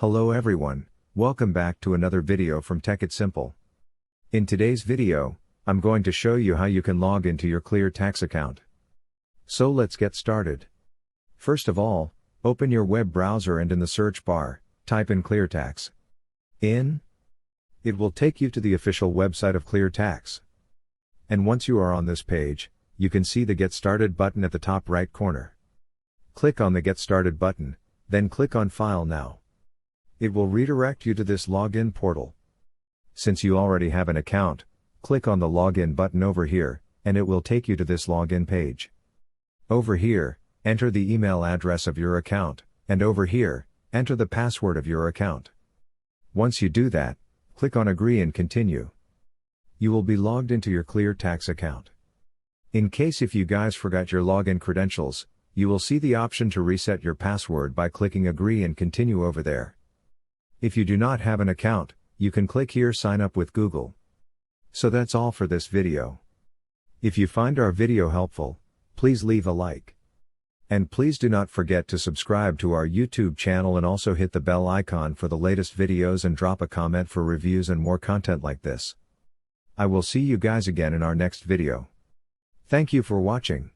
Hello everyone, welcome back to another video from Tech It Simple. In today's video, I'm going to show you how you can log into your ClearTax account. So let's get started. First of all, open your web browser and in the search bar, type in ClearTax. It will take you to the official website of ClearTax. And once you are on this page, you can see the Get Started button at the top right corner. Click on the Get Started button, then click on File Now. It will redirect you to this login portal. Since you already have an account, click on the Login button over here, and it will take you to this login page. Over here, enter the email address of your account, and over here, enter the password of your account. Once you do that, click on Agree and Continue. You will be logged into your ClearTax account. In case if you guys forgot your login credentials, you will see the option to reset your password by clicking Agree and Continue over there. If you do not have an account, you can click here Sign Up with Google. So that's all for this video. If you find our video helpful, please leave a like. And please do not forget to subscribe to our YouTube channel and also hit the bell icon for the latest videos and drop a comment for reviews and more content like this. I will see you guys again in our next video. Thank you for watching.